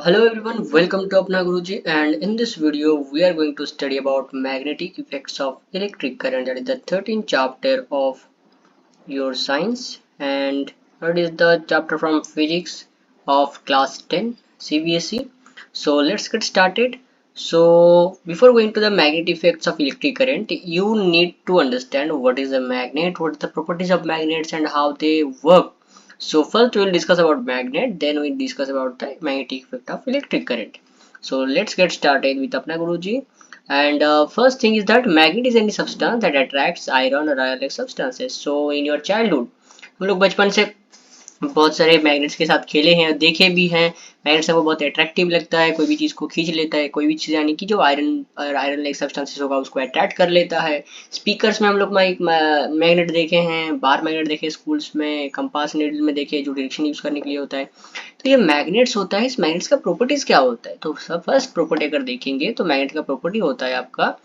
Hello everyone, welcome to Apna Guruji, and in this video we are going to study about magnetic effects of electric current. That is the 13th chapter of your science, and that is the chapter from physics of class 10 CBSE. So let's get started. So before going to the magnetic effects of electric current, you need to understand what is a magnet, what are the properties of magnets and how they work. So first we will discuss about magnet, then we discuss about the magnetic effect of electric current. So let's get started with Apna Guruji. And first thing is that magnet is any substance that attracts iron or iron like substances. So in your childhood हम लोग बचपन से बहुत सारे magnets के साथ खेले हैं, देखे भी हैं। मैग्नेट्स हमको बहुत अट्रैक्टिव लगता है, कोई भी चीज़ को खींच लेता है, कोई भी चीज़ यानी कि जो आयरन लाइक सब्सटेंसेस होगा उसको अट्रैक्ट कर लेता है। स्पीकर्स में हम लोग मैग्नेट देखे हैं, बार मैग्नेट देखे स्कूल्स में, कंपास नीडल में देखे जो डायरेक्शन यूज करने के लिए होता है। तो ये मैग्नेट्स होता है, इस मैग्नेट्स का प्रॉपर्टीज क्या होता है? तो सब फर्स्ट प्रॉपर्टी अगर देखेंगे तो मैग्नेट का प्रॉपर्टी होता है आपका,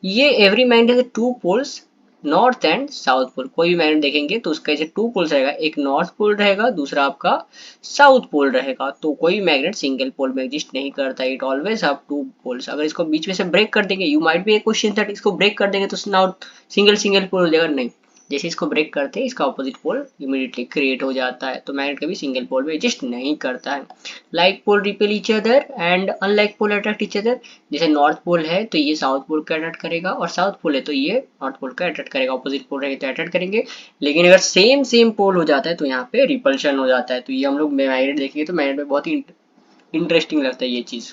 ये every magnet has two poles, north and south pole. कोई भी मैग्नेट देखेंगे तो उसका ऐसे टू पोल्स रहेगा, एक नॉर्थ पोल रहेगा, दूसरा आपका साउथ पोल रहेगा। तो कोई मैग्नेट सिंगल पोल में एग्जिस्ट नहीं करता, it always have two poles. अगर इसको बीच में से ब्रेक कर देंगे, you might be a question that इसको ब्रेक कर देंगे तो नॉट सिंगल सिंगल पोल हो जाएगा, नहीं। जैसे इसको ब्रेक करते हैं इसका ऑपोजिट पोल इमीडिएटली क्रिएट हो जाता है। तो मैग्नेट कभी सिंगल पोल में एग्जिस्ट नहीं करता है। Like pole repel each other and unlike pole attract each other. जैसे नॉर्थ पोल है तो ये साउथ पोल को अट्रैक्ट करेगा, और साउथ पोल है तो ये नॉर्थ पोल को अट्रैक्ट करेगा। ऑपोजिट पोल रहेगा तो अट्रैक्ट करेंगे, लेकिन अगर सेम सेम पोल हो जाता है तो यहाँ पे रिपल्शन हो जाता है। तो ये हम लोग मैग्नेट देखेंगे तो मैग्नेट में बहुत ही इंटरेस्टिंग लगता है ये चीज़।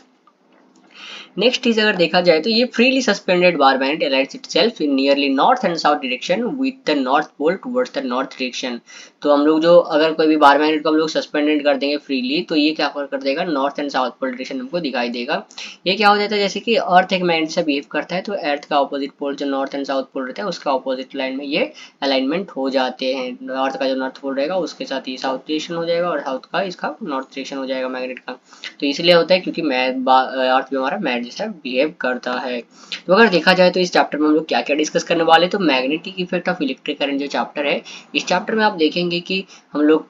नेक्स्ट चीज अगर देखा जाए तो ये freely suspended bar magnet aligns itself in nearly north and south direction with the north pole towards the north direction. तो हम लोग जो अगर कोई भी बार मैग्नेट को हम लोग सस्पेंडेड कर देंगे फ्रीली, तो ये क्या कर देगा, north and south pole direction हमको दिखाई देगा। ये क्या हो जाता है, जैसे कि अर्थ एक मैग्नेट से बिहेव करता है तो अर्थ का ऑपोजिट पोल जो नॉर्थ एंड साउथ पोल रहता है उसका ऑपोजिट लाइन में ये अलाइनमेंट हो जाते हैं। नॉर्थ का जो नॉर्थ पोल रहेगा उसके साथ ये साउथ डायरेक्शन हो जाएगा, और साउथ का इसका नॉर्थ डायरेक्शन हो जाएगा मैग्नेट का। तो इसलिए होता है क्योंकि अर्थ भी हमारा मैग्नेट जैसा बिहेव करता है। तो अगर देखा जाए तो इस चैप्टर में हम लोग क्या क्या डिस्कस करने वाले, तो magnetic effect of electric current जो चैप्टर है, इस चैप्टर में आप देखेंगे कि हम लोग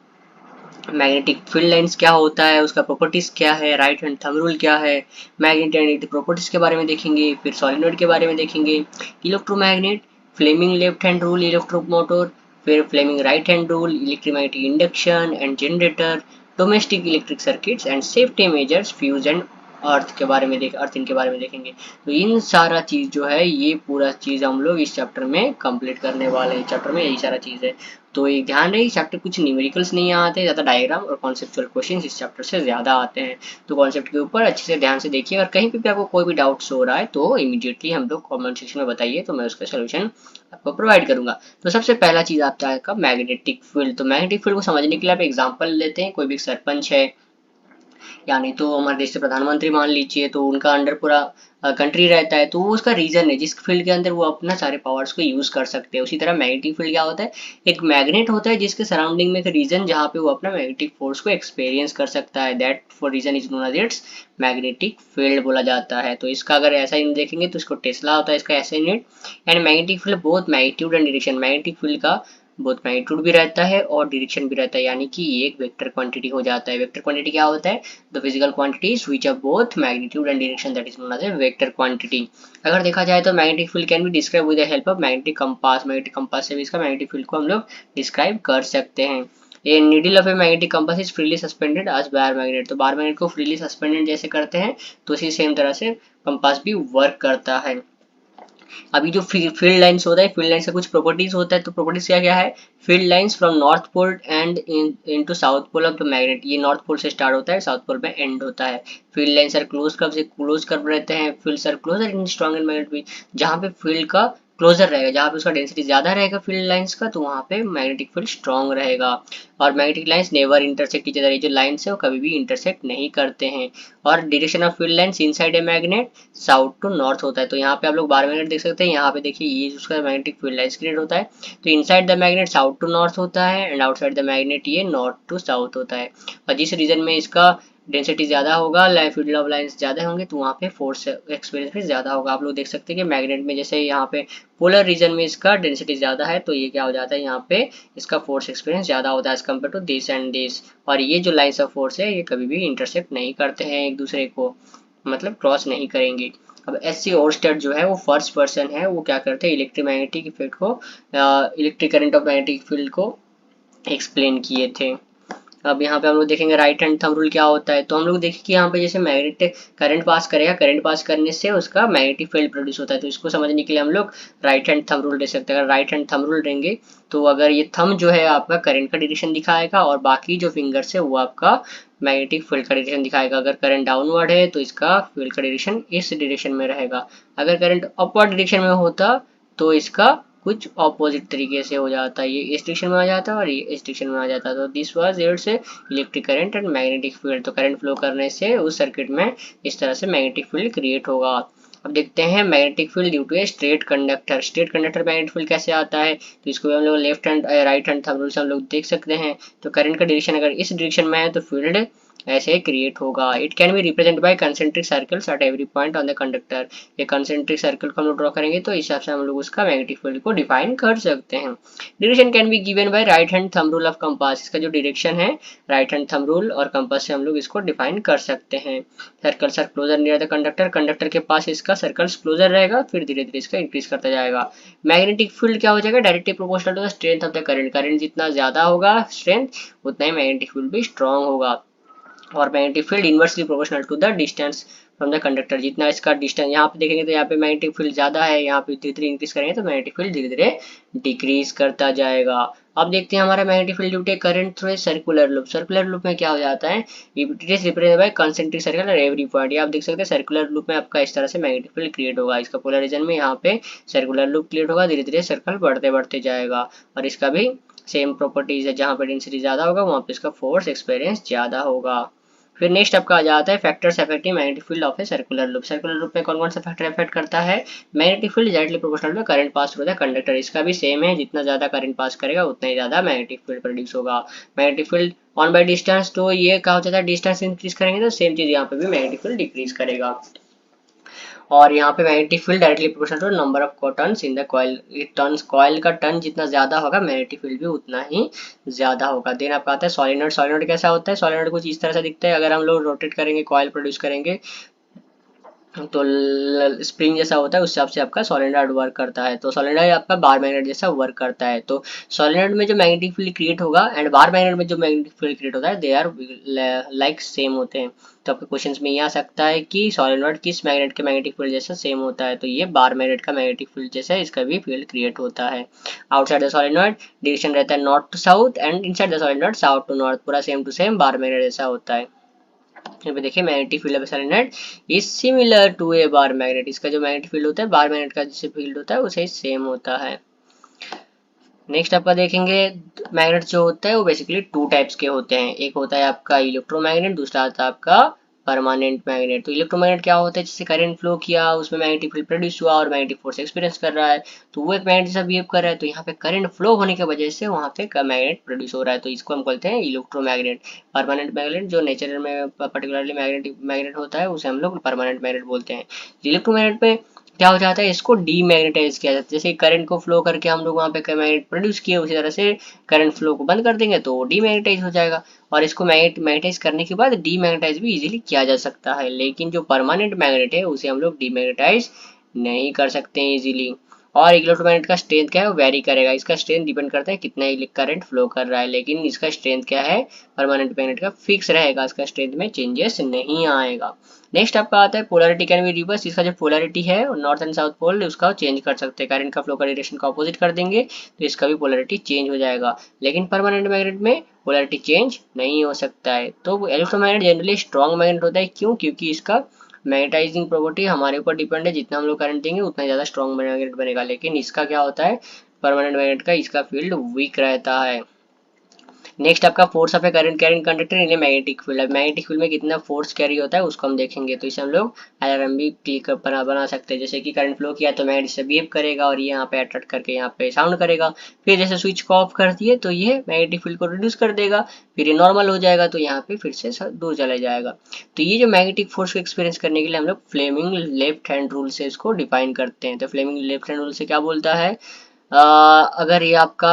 मैग्नेटिक फील्ड लाइंस क्या होता है, उसका प्रॉपर्टीज क्या है, राइट हैंड थंब रूल क्या है, मैग्नेटिक प्रॉपर्टीज के बारे में देखेंगे, फिर सॉलिनॉइड के बारे में देखेंगे, electromagnet, Fleming left hand rule electromotor, फिर Fleming right hand rule, electromagnetic induction and generator, domestic electric circuits and safety measures, fuse and earth इनके बारे में देखेंगे। तो इन सारा चीज जो है ये पूरा चीज हम लोग इस चैप्टर में कंप्लीट करने वाले हैं। चैप्टर में यही सारा चीज है। तो एक ध्यान रहे, चैप्टर कुछ न्यूमेरिकल्स नहीं आते, ज़्यादा डायग्राम और कॉन्सेप्चुअल क्वेश्चंस इस चैप्टर से ज़्यादा आते हैं। तो कॉन्सेप्ट के ऊपर अच्छे से ध्यान से देखिए, और कहीं पे भी आपको कोई भी डाउट्स हो रहा है तो इमीडिएटली हम लोग कमेंट सेक्शन में बताइए, तो मैं उसका सोल्यूशन आपको प्रोवाइड करूंगा। तो सबसे पहला चीज़ आता है मैग्नेटिक फील्ड। तो मैग्नेटिक फील्ड को समझने के लिए आप एग्जाम्पल लेते हैं, कोई भी सरपंच है या नहीं तो हमारे देश के प्रधानमंत्री मान लीजिए, तो उनका अंडर पूरा कंट्री रहता है, तो वो उसका रीजन है जिस फील्ड के अंदर वो अपना सारे पावर्स को यूज कर सकते हैं। उसी तरह मैग्नेटिक फील्ड क्या होता है, एक मैग्नेट होता है जिसके सराउंडिंग में एक रीजन जहाँ पे वो अपना मैग्नेटिक फोर्स को एक्सपीरियंस कर सकता है, that for reason is known as it's magnetic field बोला जाता है। तो इसका अगर ऐसा यूनिट देखेंगे तो इसको टेस्ला होता है इसका ऐसा unit. And magnetic field both magnitude and direction, magnetic field का बहुत मैग्नीट्यूड भी रहता है और डायरेक्शन भी रहता है, यानी कि ये एक वेक्टर क्वांटिटी हो जाता है। वेक्टर क्वांटिटी क्या होता है, the physical quantities which have both magnitude and direction, that is known as a vector quantity. अगर देखा जाए तो magnetic field can be describe with the help of magnetic compass. Magnetic compass से भी इसका मैग्नेटिक फील्ड को हम लोग डिस्क्राइब कर सकते हैं। A needle of a magnetic compass is freely suspended as bar magnet. तो बार मैग्नेट को फ्रीली सस्पेंडेड जैसे करते हैं तो इसी सेम तरह से कंपास भी वर्क करता है। अभी जो फील्ड लाइंस होता है, फील्ड लाइंस का कुछ प्रॉपर्टीज होता है, तो प्रॉपर्टीज क्या क्या है, field lines from north pole and into south pole of the magnet. ये नॉर्थ पोल से स्टार्ट होता है, साउथ पोल में एंड होता है। Field lines are close curve से क्लोज कर्व रहते हैं, fields are closer in strong end magnet भी। जहाँ पे फील्ड का क्लोजर रहेगा, जहाँ पे उसका डेंसिटी ज्यादा रहेगा फील्ड लाइंस का, तो वहाँ पे मैग्नेटिक फील्ड स्ट्रॉन्ग रहेगा। और magnetic lines never intersect each other, ये जो लाइंस है वो कभी भी इंटरसेक्ट नहीं करते हैं। और direction of field lines inside a magnet south to north होता है। तो यहाँ पे आप लोग बार मैग्नेट देख सकते हैं, यहाँ पे देखिए ये उसका मैग्नेटिक फील्ड लाइंस क्रिएट होता है। तो inside the magnet south to north होता है, एंड आउटसाइड द मैग्नेट ये नॉर्थ टू साउथ होता है। और जिस रीजन में इसका डेंसिटी ज़्यादा होगा, फील्ड ऑफ लाइंस ज़्यादा होंगे, तो वहाँ पे फोर्स एक्सपीरियंस भी ज़्यादा होगा। आप लोग देख सकते हैं कि मैग्नेट में जैसे यहाँ पे पोलर रीजन में इसका डेंसिटी ज़्यादा है, तो ये क्या हो जाता है, यहाँ पे इसका फोर्स एक्सपीरियंस ज़्यादा होता है as compare to this and this. और ये जो लाइन्स ऑफ फोर्स है ये कभी भी इंटरसेक्ट नहीं करते हैं एक दूसरे को, मतलब क्रॉस नहीं करेंगे। अब एस.सी. ओरस्टेड जो है वो फर्स्ट पर्सन है, वो क्या करते हैं, इलेक्ट्रोमैग्नेटिक इफेक्ट को, electric current of magnetic field को एक्सप्लेन किए थे। अब यहाँ पे हम लोग देखेंगे राइट हैंड थंब रूल क्या होता है। तो हम लोग देखें कि यहाँ पे जैसे मैग्नेटिक करंट पास करेगा, करंट पास करने से उसका मैग्नेटिक फील्ड प्रोड्यूस होता है। तो इसको समझने के लिए हम लोग राइट हैंड थंब रूल दे सकते हैं। अगर राइट हैंड थंब रूल देंगे तो अगर ये थंब जो है आपका करंट का डायरेक्शन दिखाएगा और बाकी जो फिंगर्स है वो आपका मैग्नेटिक फील्ड का डायरेक्शन दिखाएगा। अगर करंट डाउनवर्ड है तो इसका फील्ड का डायरेक्शन इस डायरेक्शन में रहेगा। अगर करंट अपवर्ड डायरेक्शन में होता तो इसका कुछ ऑपोजिट तरीके से हो जाता है, ये इस डायरेक्शन में आ जाता है और ये इस डायरेक्शन में आ जाता है। तो this was it's electric current and magnetic field. तो करंट फ्लो करने से उस सर्किट में इस तरह से मैग्नेटिक फील्ड क्रिएट होगा। अब देखते हैं magnetic field due to a straight conductor. Straight conductor magnetic field कैसे आता है, तो इसको हम लोग left hand right hand thumb rule से हम लोग देख सकते हैं। तो करंट का डायरेक्शन अगर इस डायरेक्शन में है तो फील्ड ऐसे क्रिएट होगा। It can be represent by concentric circles eight every point on the conductor. ये कंसेंट्रिक सर्कल को हम लोग ड्रॉ करेंगे तो इस हिसाब से हम लोग उसका मैग्नेटिक फील्ड को डिफाइन कर सकते हैं। Direction can be given by right hand thumb rule of compass. इसका जो डायरेक्शन है राइट हैंड थंब रूल और कंपास से हम लोग इसको डिफाइन कर सकते हैं। Circles are closer near the conductor. Conductor के पास इसका सर्कल्स क्लोजर रहेगा, फिर धीरे धीरे इसका इंक्रीज करता जाएगा। मैग्नेटिक फील्ड क्या हो जाएगा, directly proportional to the strength of the current. Current जितना ज्यादा होगा स्ट्रेंथ उतना ही मैग्नेटिक फील्ड भी स्ट्रांग होगा। और magnetic field inversely proportional to the distance from the conductor. जितना इसका डिस्टेंस यहाँ पे देखेंगे तो यहाँ पे मैग्नेटिक फील्ड ज्यादा है, यहाँ पे धीरे धीरे इंक्रीज करेंगे तो मैग्नेटिक फील्ड धीरे धीरे डिक्रीज करता जाएगा। अब देखते हैं हमारा magnetic field due to current through a circular loop. Circular loop में क्या हो जाता है, it is represented by concentric circle at every point. ये आप देख सकते हैं सर्कुलर लूप में आपका इस तरह से मैग्नेटिक फील्ड क्रिएट होगा। इसका पोलर रीजन में यहाँ पे सर्कुलर लूप क्रिएट होगा, धीरे धीरे सर्कल बढ़ते बढ़ते जाएगा। और इसका भी सेम प्रॉपर्टीज है, जहाँ पे डेंसिटी ज्यादा होगा वहाँ पे इसका फोर्स एक्सपीरियंस ज्यादा होगा। फिर नेक्स्ट आपका आ जाता है factors affecting magnetic field of a circular loop. Circular loop में कौन कौन सा फैक्टर अफेक्ट करता है, magnetic field directly proportional to current pass through the conductor. इसका भी सेम है, जितना ज्यादा करंट पास करेगा उतना ही ज्यादा मैग्नेटिक फील्ड प्रोड्यूस होगा। Magnetic field on by distance, तो ये क्या हो जाता है, डिस्टेंस इंक्रीज करेंगे तो सेम चीज यहाँ पे भी मैग्नेटिक फील्ड डिक्रीज करेगा। और यहाँ पे magnetic field directly proportional to number of turns in the coil. Turns, coil का टर्न जितना ज्यादा होगा मैग्नेटिक फील्ड भी उतना ही ज्यादा होगा। देन आपका आता है सोलेनोइड। सोलेनोइड कैसा होता है, सोलेनोइड कुछ इस तरह से दिखता है। अगर हम लोग रोटेट करेंगे, कॉइल प्रोड्यूस करेंगे तो स्प्रिंग जैसा होता है, उस हिसाब से आपका सोलेनोइड वर्क करता है। तो सोलेनोइड आपका बार मैग्नेट जैसा वर्क करता है। तो सोलेनोइड में जो मैग्नेटिक फील्ड क्रिएट होगा एंड बार मैग्नेट में जो मैग्नेटिक फील्ड क्रिएट होता है दे आर लाइक सेम होते हैं। तो आपके क्वेश्चन में ये आ सकता है कि सोलेनोइड किस मैग्नेट के मैग्नेटिक फील्ड जैसा सेम होता है, तो ये बार मैग्नेट का मैग्नेटिक फील्ड जैसा इसका भी फील्ड क्रिएट होता है। आउटसाइड द सोलेनोइड डायरेक्शन रहता है north to south and inside the solenoid south to north. पूरा same to same bar magnet जैसा होता है। यहाँ पे देखिए magnetic field of solenoid is similar to a bar magnet. इसका जो मैग्नेटिक फील्ड होता है बार मैग्नेट का जैसे फील्ड होता है उसे सेम होता है। नेक्स्ट आपका देखेंगे मैग्नेट जो होता है वो बेसिकली टू टाइप्स के होते हैं। एक होता है आपका इलेक्ट्रोमैग्नेट, दूसरा होता है आपका परमानेंट मैग्नेट। तो इलेक्ट्रोमैग्नेट क्या होता है, जैसे करंट फ्लो किया उसमें मैग्नेटिक फील्ड प्रोड्यूस हुआ और मैग्नेटिक फोर्स एक्सपीरियंस कर रहा है, तो वो एक मैग्नेट जैसा बिहेव कर रहा है। तो यहाँ पे करंट फ्लो होने की वजह से वहाँ पे मैग्नेट प्रोड्यूस हो रहा है, तो इसको हम बोलते हैं इलेक्ट्रोमैग्नेट। परमानेंट मैग्नेट जो नेचर में पर्टिकुलरली मैग्नेट होता है उसे हम लोग परमानेंट मैग्नेट बोलते हैं। इलेक्ट्रोमैग्नेट में क्या हो जाता है, इसको डीमैग्नेटाइज किया जाता है। जैसे करंट को फ्लो करके हम लोग वहाँ पे मैग्नेट प्रोड्यूस किए, उसी तरह से करंट फ्लो को बंद कर देंगे तो डीमैग्नेटाइज हो जाएगा। और इसको मैग्नेटाइज करने के बाद डीमैग्नेटाइज भी इजीली किया जा सकता है। लेकिन जो परमानेंट मैग्नेट है उसे हम लोग डीमैग्नेटाइज नहीं कर सकते हैं इजीली। और इलेक्ट्रोमैग्नेट का स्ट्रेंथ क्या है वो वेरी करेगा। इसका स्ट्रेंथ डिपेंड करता है कितना करंट फ्लो कर रहा है, लेकिन इसका स्ट्रेंथ क्या है परमानेंट मैग्नेट का फिक्स रहेगा, इसका स्ट्रेंथ में चेंजेस नहीं आएगा। नेक्स्ट आपका आता है पोलैरिटी कैन बी रिवर्स। इसका जो पोलैरिटी है नॉर्थ एंड साउथ पोल उसका चेंज कर सकते हैं। करंट का फ्लो का डायरेक्शन का अपोजिट कर देंगे तो इसका भी पोलैरिटी चेंज हो जाएगा। लेकिन परमानेंट मैग्नेट में पोलैरिटी चेंज नहीं हो सकता है। तो इलेक्ट्रोमैग्नेट जनरली स्ट्रॉन्ग मैग्नेट होता है। क्यों, क्योंकि इसका मैग्नेटाइजिंग प्रॉपर्टी हमारे ऊपर डिपेंड है, जितना हम लोग करंट देंगे उतना ज़्यादा स्ट्रॉन्ग मैग्नेट बनेगा। लेकिन इसका क्या होता है परमानेंट मैग्नेट का इसका फील्ड वीक रहता है। नेक्स्ट आपका force of A current carrying conductor in a magnetic field. अब मैग्नेटिक फील्ड में कितना फोर्स कैरी होता है उसको हम देखेंगे, तो इसे हम लोग अलार्म भी क्लिक बना सकते हैं। जैसे कि करंट फ्लो किया तो मैग्नेट से बिहेव करेगा और ये यहाँ पे अट्रैक्ट करके यहाँ पे साउंड करेगा। फिर जैसे स्विच को ऑफ कर दिए तो ये मैग्नेटिक फील्ड को रिड्यूस कर देगा, फिर ये नॉर्मल हो जाएगा तो यहाँ पे फिर से दूर चला जाएगा। तो ये जो मैग्नेटिक फोर्स को एक्सपीरियंस करने के लिए हम लोग फ्लेमिंग लेफ्ट हैंड रूल से इसको डिफाइन करते हैं। तो फ्लेमिंग लेफ्ट हैंड रूल से क्या बोलता है, अगर ये आपका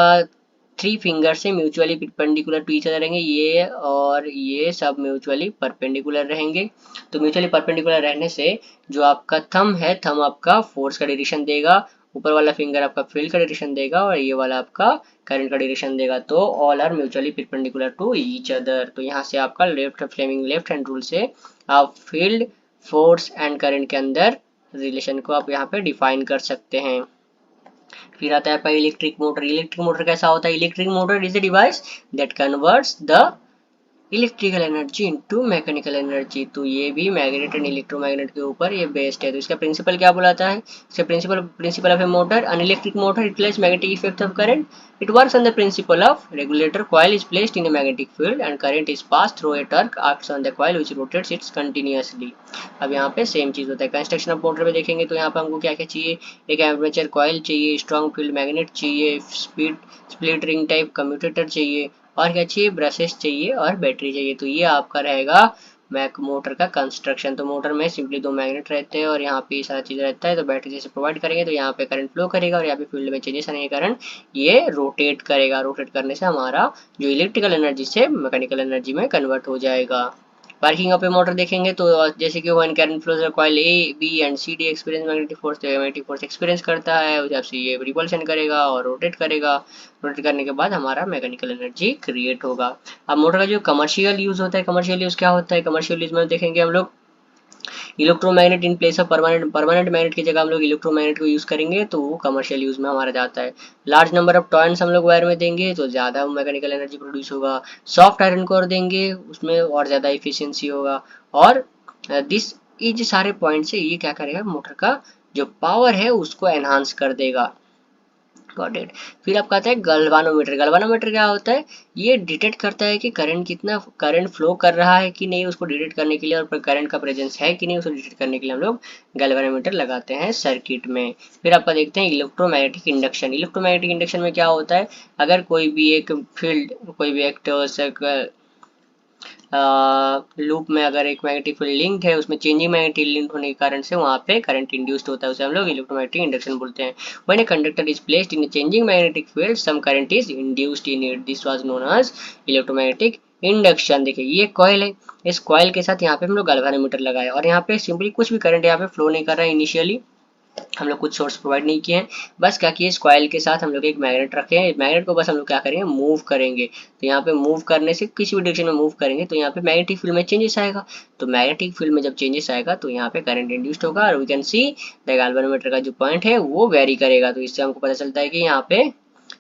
थ्री फिंगर से mutually perpendicular to each other रहेंगे, ये और ये सब म्यूचुअली परपेंडिकुलर रहेंगे। तो म्यूचुअली परपेंडिकुलर रहने से जो आपका थंब है, थंब आपका फोर्स का डायरेक्शन देगा, ऊपर वाला फिंगर आपका फील्ड का डायरेक्शन देगा और ये वाला आपका करंट का डायरेक्शन देगा। तो all are mutually perpendicular to each other. तो यहाँ से आपका फ्लेमिंग लेफ्ट हैंड रूल से आप फील्ड, फोर्स एंड करंट के अंदर रिलेशन को आप यहाँ पे डिफाइन कर सकते हैं। फिर आता है आपका इलेक्ट्रिक मोटर। इलेक्ट्रिक मोटर कैसा होता है, electric motor is a device that converts the electrical energy into mechanical energy. तो ये भी मैग्नेट एंड इलेक्ट्रोमैग्नेट के ऊपर ये बेस्ड है। तो इसका प्रिंसिपल क्या बोलाता है, इसका principle of a motor, an electric motor replace magnetic effect of current, it works on the principle of regulator coil is placed in a magnetic field and current is pass through a torque acts on the coil which rotates its continuously. अब यहाँ पे same चीज होता है। Construction of motor में देखेंगे तो यहाँ पे हमको क्या क्या चाहिए, एक आर्मेचर कॉइल चाहिए, स्ट्रॉन्ग फील्ड मैग्नेट चाहिए, स्प्लिट रिंग टाइप कम्यूटेटर चाहिए, और क्या चाहिए, ब्रशेस चाहिए और बैटरी चाहिए। तो ये आपका रहेगा मैक मोटर का कंस्ट्रक्शन। तो मोटर में सिंपली दो मैग्नेट रहते हैं और यहाँ पे सारा चीज रहता है। तो बैटरी जैसे प्रोवाइड करेंगे तो यहाँ पे करंट फ्लो करेगा और यहाँ पे फील्ड में चेंजेस आने के कारण ये रोटेट करेगा। रोटेट करने से हमारा जो इलेक्ट्रिकल एनर्जी से मैकेनिकल एनर्जी में कन्वर्ट हो जाएगा। वर्किंग ऑफ ए मोटर देखेंगे तो जैसे कि one current flows coil A B and C D experience magnetic force, तो मैग्नेटिक फोर्स एक्सपीरियंस करता है, उस हिसाब से ये रिपल्शन करेगा और रोटेट करेगा। रोटेट करने के बाद हमारा मैकेनिकल एनर्जी क्रिएट होगा। अब मोटर का जो कमर्शियल यूज होता है, कमर्शियल यूज क्या होता है, कमर्शियल यूज में देखेंगे हम लोग electromagnet in place of permanent magnet की जगह हम लोग इलेक्ट्रोमैग्नेट को यूज करेंगे तो वो कमर्शियल यूज में हमारा जाता है। लार्ज नंबर ऑफ टर्न्स हम लोग वायर में देंगे तो ज्यादा मैकेनिकल एनर्जी प्रोड्यूस होगा। सॉफ्ट आयरन कोर देंगे उसमें और ज्यादा इफिशियंसी होगा। और दिस ये जो सारे पॉइंट से ये क्या करेगा, मोटर का जो पावर है उसको एनहांस कर देगा। Got it. फिर आपका आता है गल्वानोमीटर। गल्वानोमीटर क्या होता है, ये डिटेक्ट करता है कि करंट कितना करंट फ्लो कर रहा है कि नहीं, उसको डिटेक्ट करने के लिए, और करंट का प्रेजेंस है कि नहीं उसको डिटेक्ट करने के लिए हम लोग गल्वानोमीटर लगाते हैं सर्किट में। फिर आपका देखते हैं इलेक्ट्रोमैग्नेटिक इंडक्शन। इलेक्ट्रोमैग्नेटिक इंडक्शन में क्या होता है, अगर कोई भी एक फील्ड, कोई भी एक लूप में अगर एक मैग्नेटिक फील्ड लिंक्ड है, उसमें चेंजिंग मैग्नेटिक लिंक होने के कारण से वहां पे करंट इंड्यूस्ड होता है, उसे हम लोग इलेक्ट्रोमैग्नेटिक इंडक्शन बोलते हैं। When a conductor is placed in a changing magnetic field some current is induced in it, this was known as electromagnetic induction. देखिए ये कॉइल है, इस कॉइल के साथ यहाँ पे हम लोग गैल्वेनोमीटर लगाए और यहाँ पे सिंपली कुछ भी करंट यहाँ पे फ्लो नहीं कर रहा है। इनिशियली हम लोग कुछ सोर्स प्रोवाइड नहीं किए हैं, बस क्या किए, इस कॉइल के साथ हम लोग एक मैग्नेट रखे हैं। मैग्नेट को बस हम लोग क्या करेंगे, मूव करेंगे। तो यहाँ पे मूव करने से किसी भी डायरेक्शन में मूव करेंगे तो यहाँ पे मैग्नेटिक फील्ड में चेंजेस आएगा। तो मैग्नेटिक फील्ड में जब चेंजेस आएगा तो यहाँ पे करंट इंड्यूस्ड होगा और we can see the galvanometer का जो पॉइंट है वो वेरी करेगा। तो इससे हमको पता चलता है कि यहाँ पे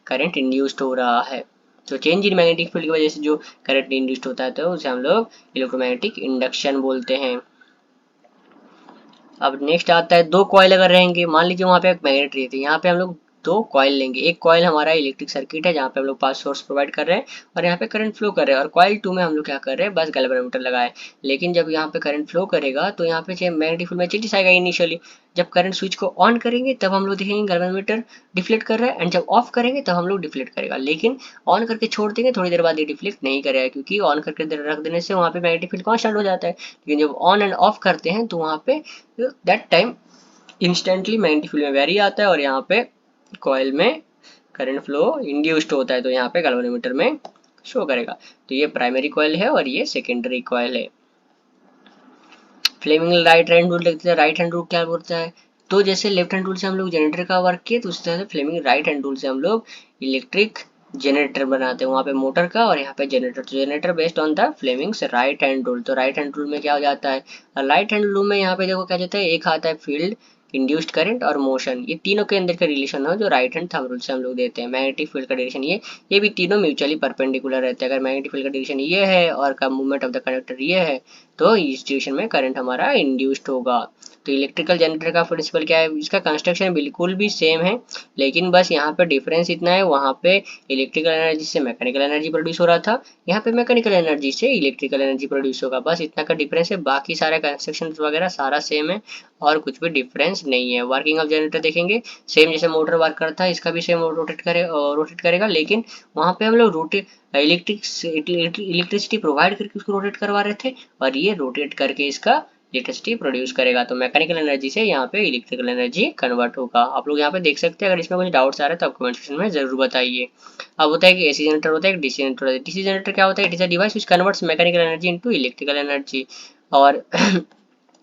करंट इंड्यूस्ड हो रहा है। तो चेंज इन मैग्नेटिक फील्ड की वजह से जो करंट इंड्यूस्ड होता है तो उसे हम लोग इलेक्ट्रोमैग्नेटिक इंडक्शन बोलते हैं। अब नेक्स्ट आता है दो कॉइल अगर रहेंगे, मान लीजिए वहां पे एक मैग्नेट रहती है, यहाँ पे हम लोग दो कॉइल लेंगे। एक कॉइल हमारा इलेक्ट्रिक सर्किट है जहाँ पे हम लोग पास सोर्स प्रोवाइड कर रहे हैं और यहाँ पे करंट फ्लो कर रहे हैं, और कॉइल 2 में हम लोग क्या कर रहे हैं, बस गैल्वेनोमीटर लगाए। लेकिन जब यहाँ पे करंट फ्लो करेगा तो यहाँ पे मैग्नेटिक फील्ड में चेंजेस आएगा इनिशियली। जब करंट स्विच को ऑन करेंगे तब हम लोग देखेंगे गैल्वेनोमीटर डिफ्लेक्ट कर रहा है, एंड जब ऑफ करेंगे तब हम लोग डिफ्लेक्ट करेगा। लेकिन ऑन करके छोड़ देंगे थोड़ी देर बाद ये डिफ्लेक्ट नहीं करेगा, क्योंकि ऑन करके रख देने से वहाँ पे मैग्नेटिक फील्ड कांस्टेंट हो जाता है। लेकिन जब ऑन एंड ऑफ करते हैं तो वहाँ पे that time instantly magnetic field में वेरी आता है और यहाँ पे कॉइल में करंट फ्लो इंड्यूस्ड होता है, तो यहाँ पे गैल्वेनोमीटर में शो करेगा। तो ये प्राइमरी कॉइल है और ये सेकेंडरी कॉइल है। फ्लेमिंग राइट हैंड रूल देखते हैं। राइट हैंड रूल क्या बोलता है, तो जैसे लेफ्ट हैंड रूल से हम लोग जनरेटर का वर्क किए तो उस तरह से फ्लेमिंग राइट हैंड रूल से हम लोग इलेक्ट्रिक जनरेटर बनाते हैं, वहाँ पे मोटर का और यहाँ पे जनरेटर। तो generator based on the Fleming's right hand rule. तो राइट हैंड रूल में क्या हो जाता है, राइट हैंड रूल में यहाँ पे देखो क्या जाता है, एक आता है फील्ड, इंड्यूस्ड करंट और मोशन, ये तीनों के अंदर का रिलेशन हो जो राइट हैंड थंब रूल से हम लोग देते हैं। मैग्नेटिक फील्ड का डायरेक्शन ये भी तीनों म्यूचुअली परपेंडिकुलर रहते हैं। अगर मैग्नेटिक फील्ड का डायरेक्शन ये है और का मूवमेंट ऑफ द कंडक्टर ये है तो इस डायरेक्शन में करंट हमारा इंड्यूस्ड होगा। तो इलेक्ट्रिकल जनरेटर का प्रिंसिपल क्या है, इसका कंस्ट्रक्शन बिल्कुल भी सेम है, लेकिन बस यहाँ पे डिफरेंस इतना है, वहाँ पे इलेक्ट्रिकल एनर्जी से मैकेनिकल एनर्जी प्रोड्यूस हो रहा था, यहाँ पे मैकेनिकल एनर्जी से इलेक्ट्रिकल एनर्जी प्रोड्यूस होगा, बस इतना का डिफरेंस है। बाकी सारे कंस्ट्रक्शन वगैरह सारा सेम है और कुछ भी डिफरेंस नहीं है। वर्किंग ऑफ जनरेटर देखेंगे, सेम जैसे मोटर वर्क करता है इसका भी सेम रोटेट करेगा, लेकिन वहाँ पे हम लोग इलेक्ट्रिसिटी प्रोवाइड करके उसको रोटेट करवा रहे थे और ये रोटेट करके इसका इलेक्ट्रिसिटी प्रोड्यूस करेगा। तो मैकेनिकल एनर्जी से यहाँ पे इलेक्ट्रिकल एनर्जी कन्वर्ट होगा। आप लोग यहाँ पे देख सकते हैं। अगर इसमें कुछ डाउट्स आ रहे हैं तो आप कमेंट सेक्शन में जरूर बताइए। अब होता है कि एसी जनरेटर होता है, डीसी जनरेटर होता है। डीसी जनरेटर क्या होता है, it is a device which converts mechanical energy into electrical energy. और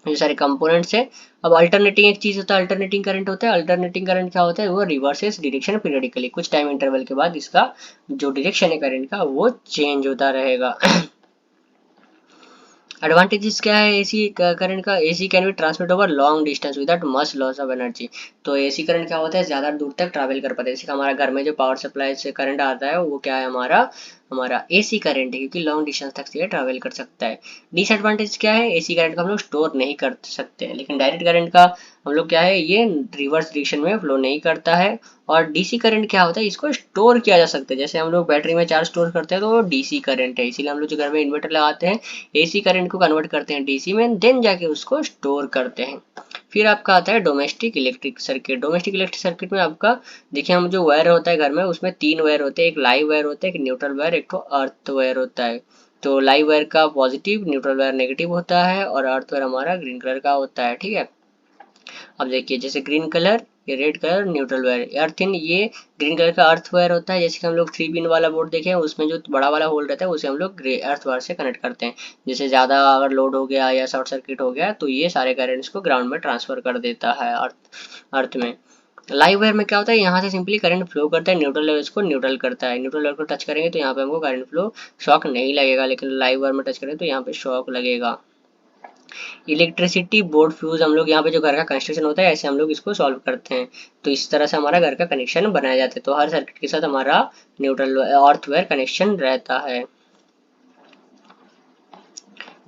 ये सारे कंपोनेंट्स है। अब अल्टरनेटिंग एक चीज होता है, अल्टरनेटिंग करंट होता है। अल्टरनेटिंग करंट क्या होता है, वो रिवर्सेस डायरेक्शन पीरियडिकली, कुछ टाइम इंटरवल के बाद इसका जो डायरेक्शन है करंट का वो चेंज होता रहेगा। एडवांटेजेस क्या है एसी करंट का, AC can be transmit over long distance without much loss of energy. तो एसी करंट क्या होता है, ज्यादा दूर तक ट्रैवल कर पाता है। जैसे हमारा घर में जो पावर सप्लाई से करंट आता है वो क्या है, हमारा हमारा एसी करंट है, क्योंकि लॉन्ग डिस्टेंस तक ये ट्रैवल कर सकता है। डिसएडवांटेज क्या है, एसी करंट का हम लोग स्टोर नहीं कर सकते हैं, लेकिन डायरेक्ट करंट का हम लोग क्या है, ये रिवर्स डायरेक्शन में फ्लो नहीं करता है। और डीसी करंट क्या होता है, इसको स्टोर किया जा सकता है। जैसे हम लोग बैटरी में चार्ज स्टोर करते हैं तो वो डीसी करंट है, इसीलिए हम लोग जो घर में इन्वर्टर लगाते हैं एसी करंट को कन्वर्ट करते हैं डीसी में, देन जाके उसको स्टोर करते हैं। फिर आपका आता है domestic electric circuit. Domestic electric circuit में आपका देखिए, हम जो वायर होता है घर में उसमें 3 वायर होते हैं, एक लाइव वायर होता है, एक न्यूट्रल वायर, एक तो अर्थ वायर होता है। तो लाइव वायर का पॉजिटिव, न्यूट्रल वायर नेगेटिव होता है और अर्थ वायर हमारा ग्रीन कलर का होता है, ठीक है। अब देखिए जैसे ग्रीन कलर, ये रेड कलर न्यूट्रल वायर, अर्थिन ये ग्रीन कलर का अर्थ वायर होता है। जैसे कि हम लोग 3 पिन वाला बोर्ड देखें उसमें जो बड़ा वाला होल रहता है उसे हम लोग ग्रे अर्थ वायर से कनेक्ट करते हैं। जैसे ज़्यादा अगर लोड हो गया या शॉर्ट सर्किट हो गया तो ये सारे करंट्स को ग्राउंड में ट्रांसफर कर देता है अर्थ में। लाइव वायर में क्या होता है, यहाँ से सिंपली करंट फ्लो करता है, न्यूट्रल लेवल को न्यूट्रल करता है। न्यूट्रल लेवल को टच करेंगे तो यहाँ पे हमको करंट फ्लो शॉक नहीं लगेगा, लेकिन लाइव वायर में टच करेंगे तो यहाँ पे शॉक लगेगा। इलेक्ट्रिसिटी बोर्ड फ्यूज, हम लोग यहाँ पे जो घर का कंस्ट्रक्शन होता है ऐसे हम लोग इसको सॉल्व करते हैं। तो इस तरह से हमारा घर का कनेक्शन बनाया जाता है। तो हर सर्किट के साथ हमारा न्यूट्रल अर्थ वायर कनेक्शन रहता है।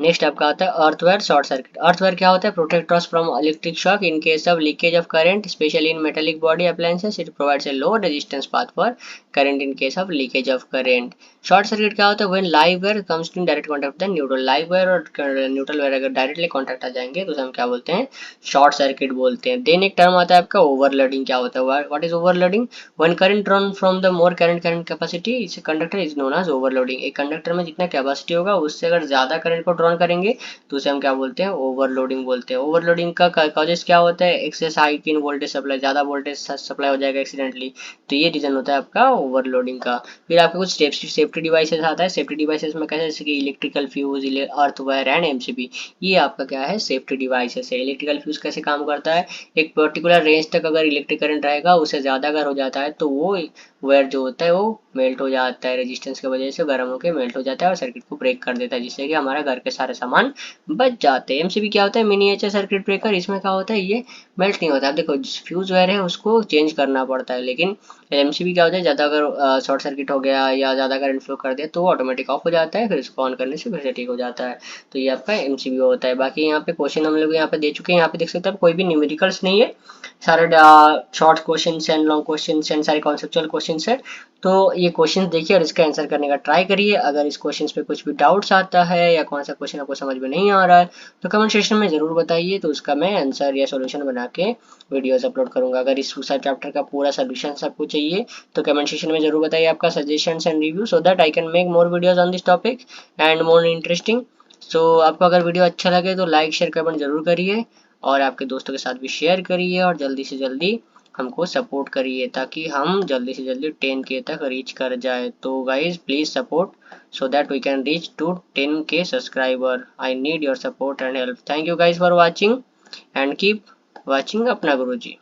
नेक्स्ट आपका आता है अर्थवेयर शॉर्ट सर्किट। अर्थवेयर क्या होता है, protect us from electric shock in case of leakage of current, specially in metallic body appliances. It provides a low resistance path for current in case of leakage of current. Short circuit क्या होता है, when live wire comes in direct contact the neutral. Live wire और neutral wire अगर directly contact आ जाएंगे तो हम क्या बोलते हैं, शॉर्ट सर्किट बोलते हैं। देन एक टर्म आता है आपका ओवरलोडिंग। क्या होता है, what is overloading, when current drawn from the more current capacity इस conductor is known as overloading. एक कंडक्टर में जितना कैपेसिटी होगा उससे अगर ज्यादा करंट को ड्रॉन करेंगे तो उसे हम क्या बोलते हैं, ओवरलोडिंग बोलते हैं। ओवरलोडिंग का कॉजेस क्या होता है, excess hike in voltage supply, ज्यादा वोल्टेज सप्लाई हो जाएगा एक्सीडेंटली, तो ये रीजन होता है आपका ओवरलोडिंग का। फिर आपके कुछ सेफ्टी डिवाइसेस आता है। सेफ्टी डिवाइसेस में कैसे, जैसे कि electrical fuse, earth wire and MCB, ये आपका क्या है, सेफ्टी डिवाइसेस है। इलेक्ट्रिकल फ्यूज कैसे काम करता है, एक पर्टिकुलर रेंज तक अगर इलेक्ट्रिक करंट रहेगा उससे ज्यादा अगर हो जाता है तो वो वायर जो होता है वो मेल्ट हो जाता है, रेजिस्टेंस की वजह से गर्म होकर मेल्ट हो जाता है और सर्किट को ब्रेक कर देता है, जिससे कि हमारा घर के सारे सामान बच जाते हैं। एमसीबी क्या होता है, मिनिएचर सर्किट ब्रेकर। इसमें क्या होता है, ये मेल्ट नहीं होता। आप देखो फ्यूज वायर है उसको चेंज करना पड़ता है, लेकिन एमसीबी क्या होता है, ज़्यादा अगर शॉर्ट सर्किट हो गया या ज़्यादा करंट फ्लो कर दिया तो ऑटोमेटिक ऑफ हो जाता है, फिर इसको ऑन करने से फिर से ठीक हो जाता है। तो ये आपका एमसीबी होता है। बाकी यहाँ पे क्वेश्चन हम लोग यहाँ पे दे चुके हैं, यहाँ पे देख सकते हैं कोई भी न्यूमेरिकल्स नहीं है, सारे short question and long question and सारे कॉन्सेप्चुअल क्वेश्चन है। तो ये क्वेश्चन देखिए और इसका आंसर करने का ट्राई करिए। अगर इस क्वेश्चन पे कुछ भी डाउट्स आता है या कौन सा क्वेश्चन आपको समझ में नहीं आ रहा है तो कमेंट सेक्शन में जरूर बताइए, तो उसका मैं आंसर या सॉल्यूशन बना के वीडियोस अपलोड करूंगा। अगर इस चैप्टर का पूरा सॉल्यूशन आपको चाहिए तो कमेंट सेक्शन में जरूर बताइए आपका suggestions and review, so that I can make more videos on this topic and more interesting. So आपको अगर वीडियो अच्छा लगे तो लाइक शेयर कमेंट जरूर करिए और आपके दोस्तों के साथ भी शेयर करिए और जल्दी से जल्दी हमको सपोर्ट करिए ताकि हम जल्दी से जल्दी 10K तक रीच कर जाए। तो guys please support so that we can reach to 10K subscriber. I need your support and help. Thank you guys for watching and keep watching अपना गुरुजी।